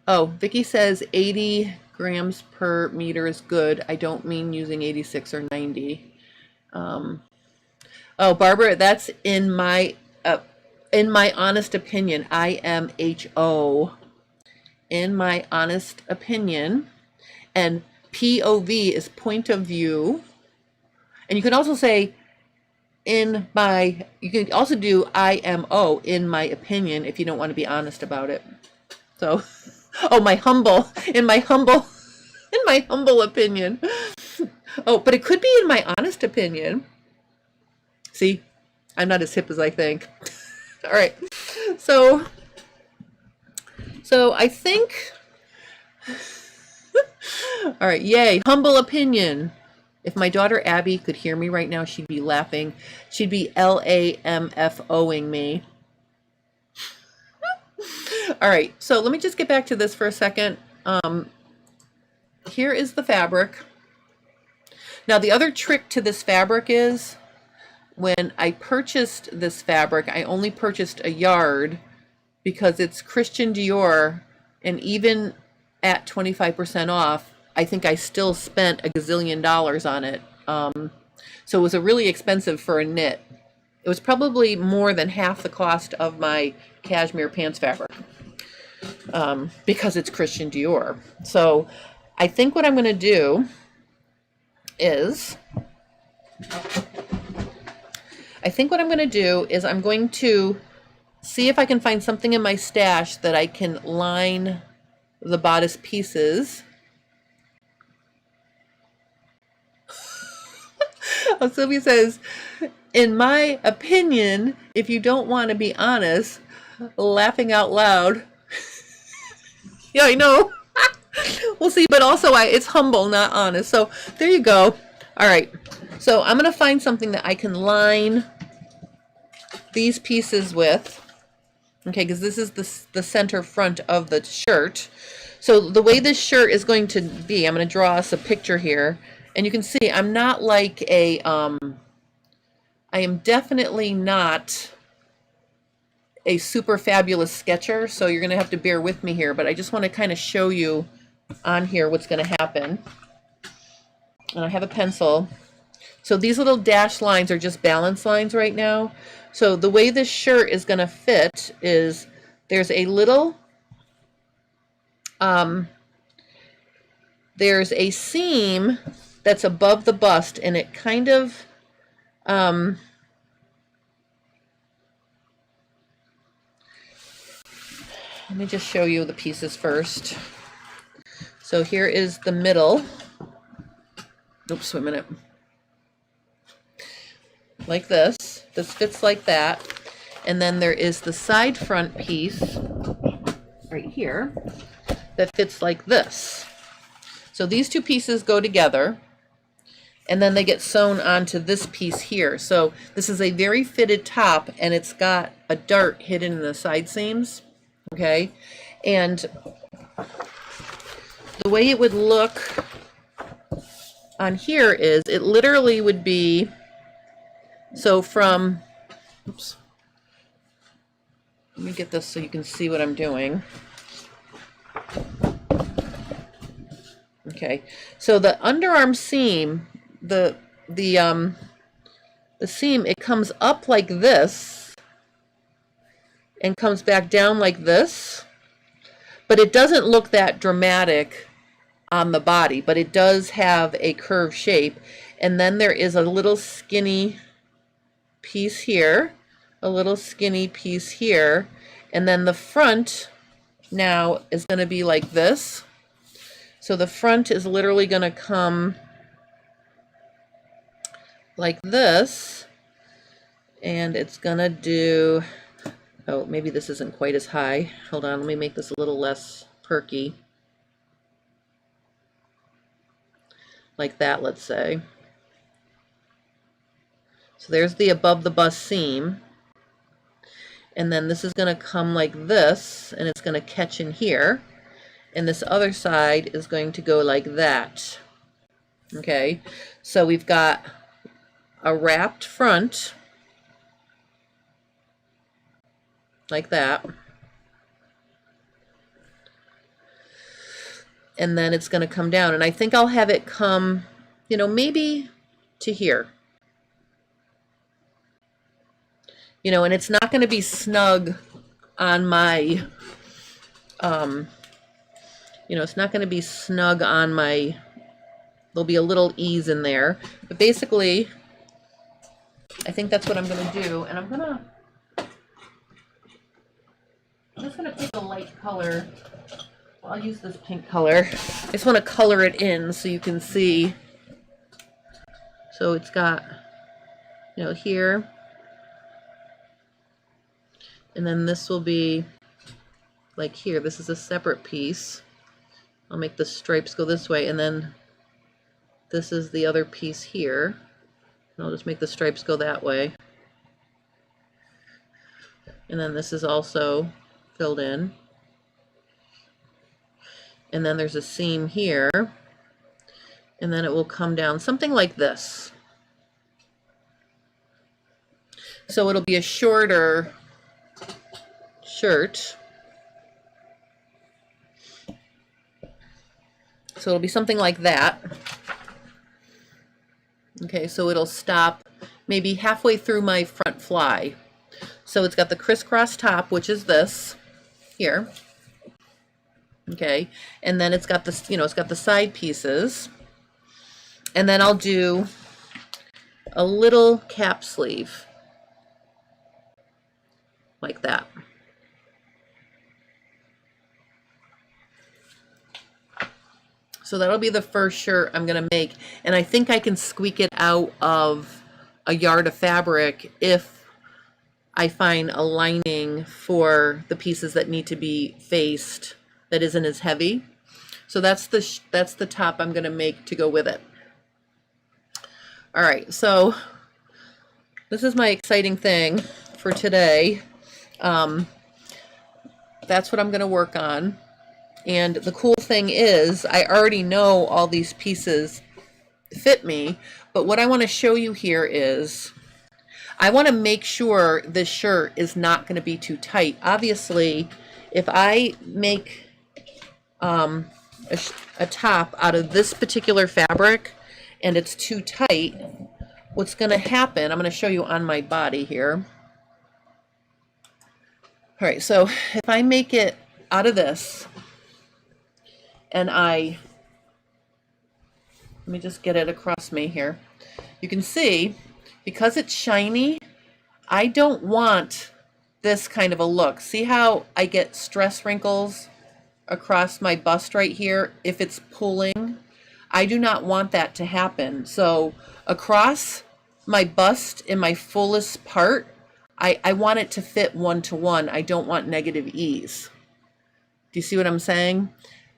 Oh, Vicki says 80 grams per meter is good. I don't mean using 86 or 90. Oh, Barbara, that's in my honest opinion. IMHO. In my honest opinion. And POV is point of view. And you can also say you can also do IMO, in my opinion, if you don't want to be honest about it. So, oh, in my humble opinion. Oh, but it could be in my honest opinion. See, I'm not as hip as I think. All right. So I think, all right, yay, humble opinion. If my daughter Abby could hear me right now, she'd be laughing. She'd be LAMFOing me. All right, so let me just get back to this for a second. Here is the fabric. Now, the other trick to this fabric is when I purchased this fabric, I only purchased a yard because it's Christian Dior, and even at 25% off, I think I still spent a gazillion dollars on it. So it was a really expensive for a knit. It was probably more than half the cost of my cashmere pants fabric because it's Christian Dior. So I think what I'm going to do is I'm going to see if I can find something in my stash that I can line the bodice pieces Sylvia says, in my opinion, if you don't want to be honest, laughing out loud. Yeah, I know. We'll see, but also it's humble, not honest. So there you go. All right. So I'm going to find something that I can line these pieces with. Okay, because this is the center front of the shirt. So the way this shirt is going to be, I'm going to draw us a picture here. And you can see I'm not like a, I am definitely not a super fabulous sketcher. So you're going to have to bear with me here. But I just want to kind of show you on here what's going to happen. And I have a pencil. So these little dashed lines are just balance lines right now. So the way this shirt is going to fit is there's a little, there's a seam that's above the bust, and it kind of, let me just show you the pieces first. So here is the middle. Oops, wait a minute. Like this. This fits like that. And then there is the side front piece right here that fits like this. So these two pieces go together, and then they get sewn onto this piece here. So this is a very fitted top, and it's got a dart hidden in the side seams. Okay, and the way it would look on here is it literally would be, so from, oops, let me get this so you can see what I'm doing. Okay, so the underarm seam, the seam, it comes up like this and comes back down like this, but it doesn't look that dramatic on the body, but it does have a curved shape. And then there is a little skinny piece here, a little skinny piece here, and then the front now is going to be like this. So the front is literally going to come like this, and it's going to do, oh, maybe this isn't quite as high. Hold on, let me make this a little less perky. Like that, let's say. So there's the above the bust seam. And then this is going to come like this, and it's going to catch in here. And this other side is going to go like that. Okay, so we've got a wrapped front, like that. And then it's going to come down. And I think I'll have it come, you know, maybe to here. You know, and it's not going to be snug on my, you know, it's not going to be snug on my, there'll be a little ease in there. But basically, I think that's what I'm going to do. And I'm just going to pick a light color. Well, I'll use this pink color. I just want to color it in so you can see. So it's got, you know, here. And then this will be like here. This is a separate piece. I'll make the stripes go this way, and then this is the other piece here. And I'll just make the stripes go that way. And then this is also filled in. And then there's a seam here. And then it will come down something like this. So it'll be a shorter shirt. So it'll be something like that. Okay, so it'll stop maybe halfway through my front fly. So it's got the crisscross top, which is this here. Okay, and then it's got this, you know, it's got the side pieces. And then I'll do a little cap sleeve like that. So that'll be the first shirt I'm gonna make. And I think I can squeak it out of a yard of fabric if I find a lining for the pieces that need to be faced that isn't as heavy. So that's the top I'm gonna make to go with it. All right, so this is my exciting thing for today. That's what I'm gonna work on. And the cool thing is I already know all these pieces fit me, but what I want to show you here is I want to make sure this shirt is not going to be too tight. Obviously, if I make a top out of this particular fabric and it's too tight, what's going to happen, I'm going to show you on my body here. All right, so if I make it out of this and let me just get it across me here. You can see, because it's shiny, I don't want this kind of a look. See how I get stress wrinkles across my bust right here if it's pulling? I do not want that to happen. So across my bust in my fullest part, I want it to fit one-to-one. I don't want negative ease. Do you see what I'm saying?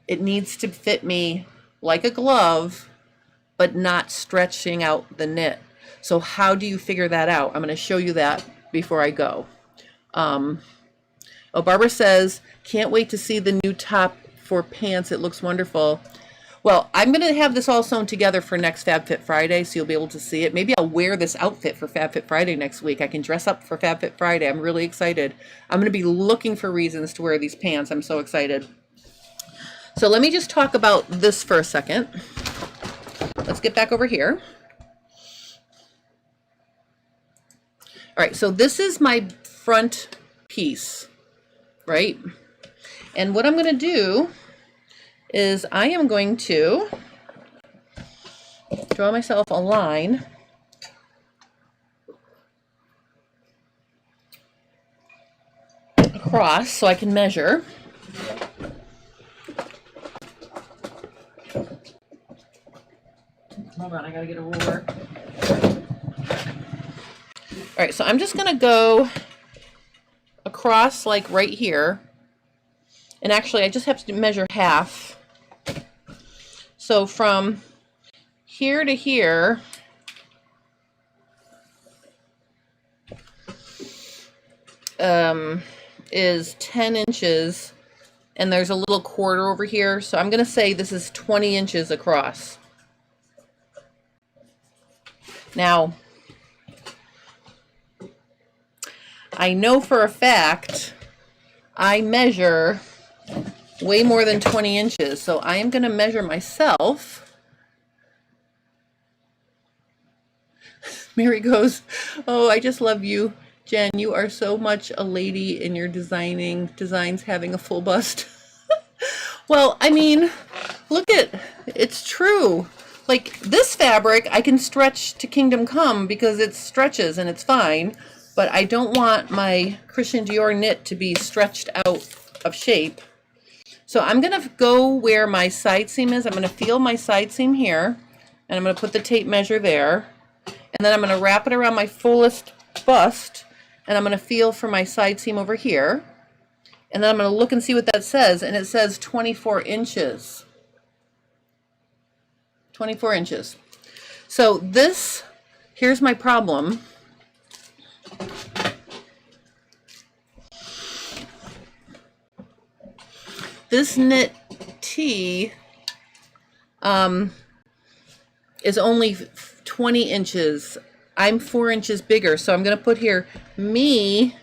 It needs to fit me like a glove, but not stretching out the knit. So how do you figure that out? I'm going to show you that before I go. Oh, Barbara says, can't wait to see the new top for pants. It looks wonderful. Well, I'm going to have this all sewn together for next Fab Fit Friday, so you'll be able to see it. Maybe I'll wear this outfit for Fab Fit Friday next week. I can dress up for Fab Fit Friday. I'm really excited. I'm going to be looking for reasons to wear these pants. I'm so excited. So let me just talk about this for a second. Let's get back over here. All right, so this is my front piece, right? And what I'm going to do is I am going to draw myself a line across so I can measure. Hold on, I gotta get a ruler. All right, so I'm just gonna go across like right here. And actually, I just have to measure half. So from here to here, is 10 inches, and there's a little quarter over here. So I'm gonna say this is 20 inches across. Now, I know for a fact I measure way more than 20 inches, so I am going to measure myself. Mary goes, oh, I just love you, Jen. You are so much a lady in your designs having a full bust. Well, I mean, look it's true. Like this fabric, I can stretch to Kingdom Come because it stretches and it's fine, but I don't want my Christian Dior knit to be stretched out of shape. So I'm going to go where my side seam is. I'm going to feel my side seam here, and I'm going to put the tape measure there, and then I'm going to wrap it around my fullest bust, and I'm going to feel for my side seam over here, and then I'm going to look and see what that says, and it says 24 inches. 24 inches. So this, here's my problem. This knit tee is only 20 inches. I'm 4 inches bigger, so I'm going to put here me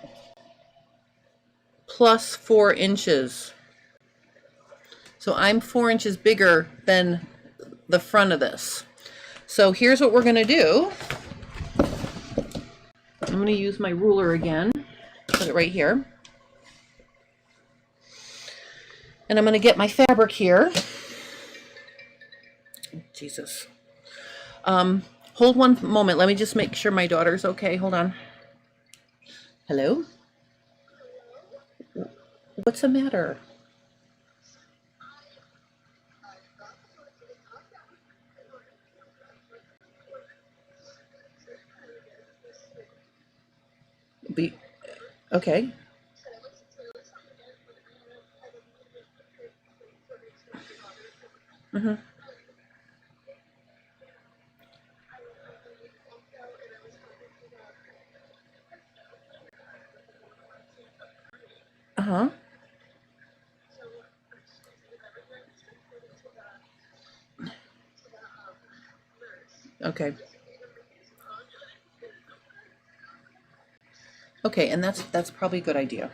plus 4 inches. So I'm 4 inches bigger than the front of this. So here's what we're going to do. I'm going to use my ruler again. Put it right here. And I'm going to get my fabric here. Jesus. Hold one moment. Let me just make sure my daughter's okay. Hold on. Hello? What's the matter? Okay. Mm-hmm. Uh-huh. Okay. Okay, and that's probably a good idea.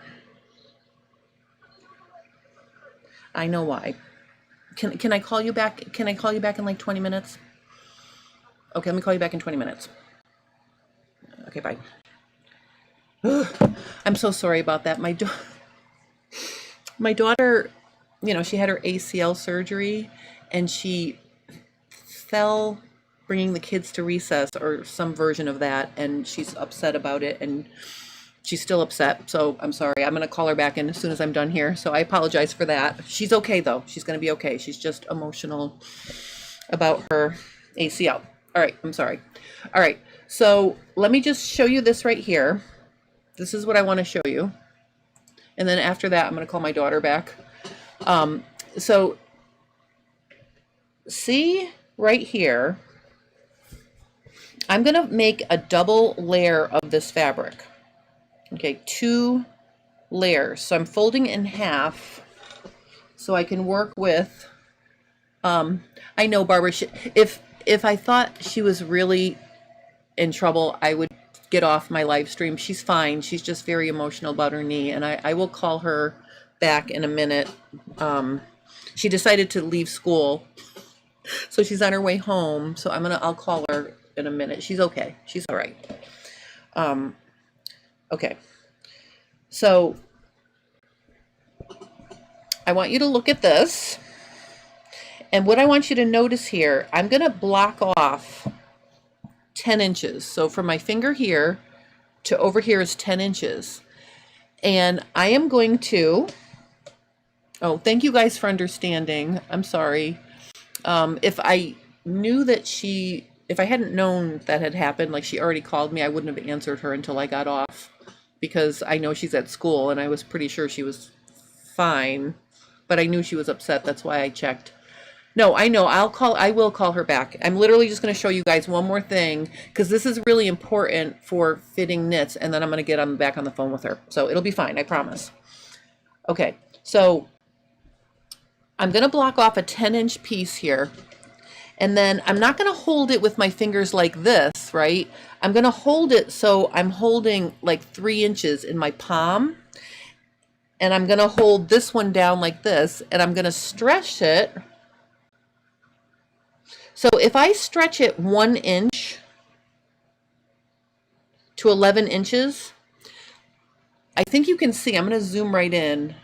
I know why. Can I call you back? Can I call you back in like 20 minutes? Okay, let me call you back in 20 minutes. Okay, bye. I'm so sorry about that. My daughter, she had her ACL surgery and she fell bringing the kids to recess or some version of that, and she's upset about it, and she's still upset. So I'm sorry. I'm going to call her back in as soon as I'm done here. So I apologize for that. She's okay though. She's going to be okay. She's just emotional about her ACL. All right. I'm sorry. All right. So let me just show you this right here. This is what I want to show you. And then after that, I'm going to call my daughter back. So see right here, I'm going to make a double layer of this fabric. Okay, 2 layers. So I'm folding in half so I can work with, I know Barbara, if I thought she was really in trouble, I would get off my live stream. She's fine. She's just very emotional about her knee, and I will call her back in a minute. She decided to leave school, so she's on her way home. So I'll call her in a minute. She's okay. She's all right. Okay. So I want you to look at this. And what I want you to notice here, I'm going to block off 10 inches. So from my finger here to over here is 10 inches. And I am going to, oh, thank you guys for understanding. I'm sorry. If I knew that if I hadn't known that had happened, like she already called me, I wouldn't have answered her until I got off, because I know she's at school and I was pretty sure she was fine, but I knew she was upset. That's why I checked. No, I know. I will call her back. I'm literally just going to show you guys one more thing, because this is really important for fitting knits, and then I'm going to get back on the phone with her. So it'll be fine, I promise. Okay, so I'm going to block off a 10-inch piece here, and then I'm not going to hold it with my fingers like this, right? I'm going to hold it so I'm holding like 3 inches in my palm, and I'm going to hold this one down like this, and I'm going to stretch it. So if I stretch it 1 inch to 11 inches, I think you can see, I'm going to zoom right in.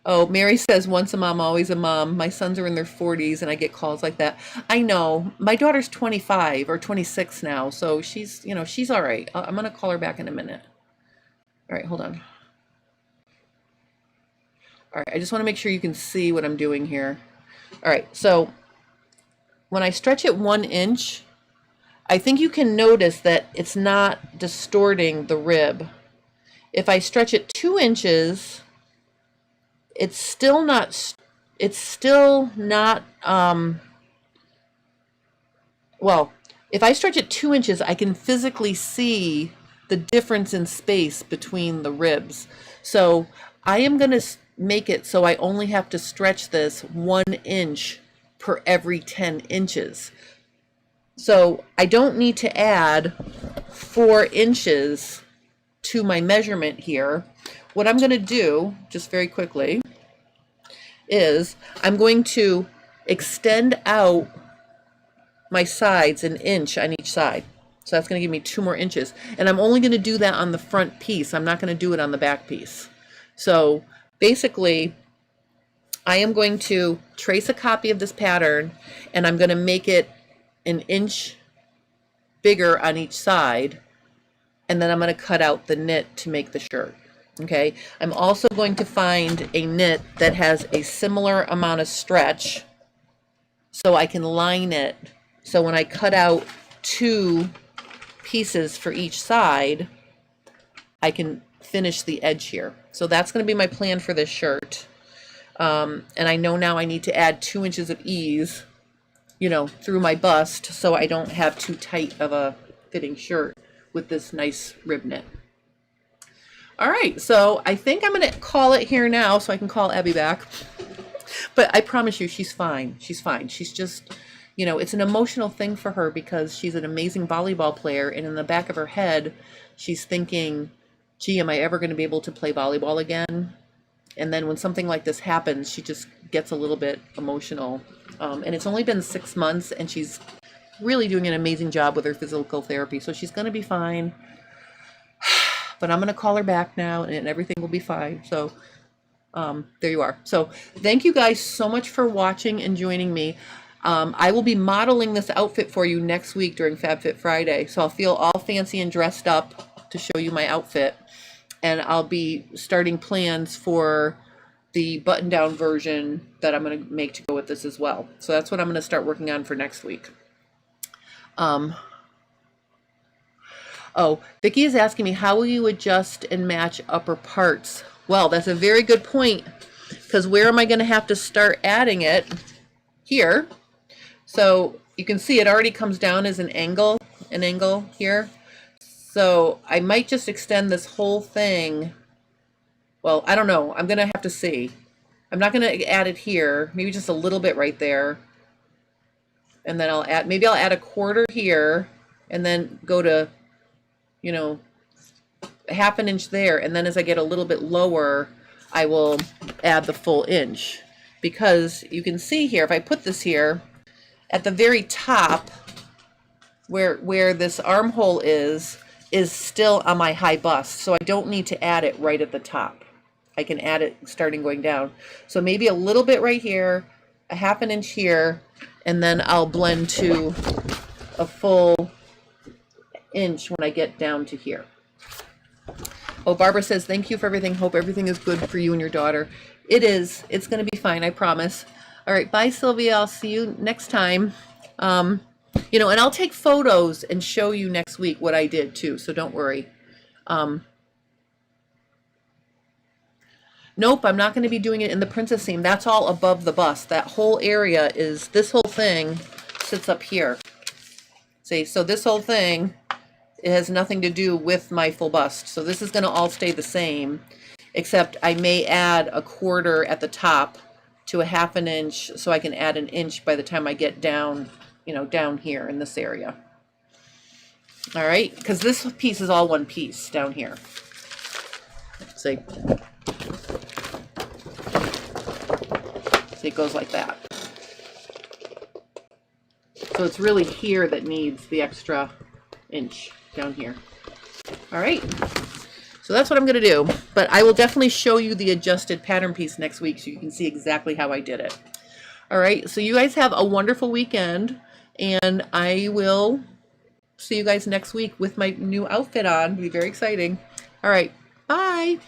Oh, Mary says, once a mom, always a mom. My sons are in their 40s and I get calls like that. I know. My daughter's 25 or 26 now, so she's all right. I'm going to call her back in a minute. All right, hold on. All right, I just want to make sure you can see what I'm doing here. All right, so when I stretch it 1 inch, I think you can notice that it's not distorting the rib. If I stretch it 2 inches, it's still not, well, if I stretch it 2 inches, I can physically see the difference in space between the ribs. So I am going to make it so I only have to stretch this 1 inch per every 10 inches. So I don't need to add 4 inches to my measurement here. What I'm going to do, just very quickly, is I'm going to extend out my sides 1 inch on each side. So that's going to give me 2 more inches. And I'm only going to do that on the front piece. I'm not going to do it on the back piece. So basically, I am going to trace a copy of this pattern, and I'm going to make it 1 inch bigger on each side, and then I'm going to cut out the knit to make the shirt. Okay, I'm also going to find a knit that has a similar amount of stretch so I can line it. So when I cut out 2 pieces for each side, I can finish the edge here. So that's going to be my plan for this shirt. And I know now I need to add 2 inches of ease, you know, through my bust, so I don't have too tight of a fitting shirt with this nice rib knit. All right, so I think I'm going to call it here now so I can call Abby back. But I promise you, she's fine. She's fine. She's just, you know, it's an emotional thing for her because she's an amazing volleyball player, and in the back of her head, she's thinking, gee, am I ever going to be able to play volleyball again? And then when something like this happens, she just gets a little bit emotional. And it's only been 6 months, and she's really doing an amazing job with her physical therapy. So she's going to be fine. But I'm going to call her back now, and everything will be fine. So there you are. So thank you guys so much for watching and joining me. I will be modeling this outfit for you next week during Fab Fit Friday. So I'll feel all fancy and dressed up to show you my outfit. And I'll be starting plans for the button-down version that I'm going to make to go with this as well. So that's what I'm going to start working on for next week. Oh, Vicki is asking me, how will you adjust and match upper parts? Well, that's a very good point, because where am I going to have to start adding it? Here. So you can see it already comes down as an angle here. So I might just extend this whole thing. Well, I don't know. I'm going to have to see. I'm not going to add it here. Maybe just a little bit right there. And then maybe I'll add a quarter here and then go to, you know, half an inch there. And then as I get a little bit lower, I will add the full inch. Because you can see here, if I put this here, at the very top, where this armhole is still on my high bust, so I don't need to add it right at the top. I can add it starting going down. So maybe a little bit right here, a half an inch here, and then I'll blend to a full inch when I get down to here. Oh, Barbara says, thank you for everything. Hope everything is good for you and your daughter. It is. It's going to be fine, I promise. All right, bye, Sylvia. I'll see you next time. You know, and I'll take photos and show you next week what I did too, so don't worry. Nope, I'm not going to be doing it in the princess seam. That's all above the bust. That whole area is, this whole thing sits up here. See, so this whole thing, it has nothing to do with my full bust. So this is going to all stay the same, except I may add a quarter at the top to a half an inch, so I can add an inch by the time I get down, you know, down here in this area. All right, because this piece is all one piece down here. See, it goes like that. So it's really here that needs the extra inch down here. All right, so that's what I'm going to do. But I will definitely show you the adjusted pattern piece next week so you can see exactly how I did it. All right, so you guys have a wonderful weekend, and I will see you guys next week with my new outfit on. It'll be very exciting. All right, bye.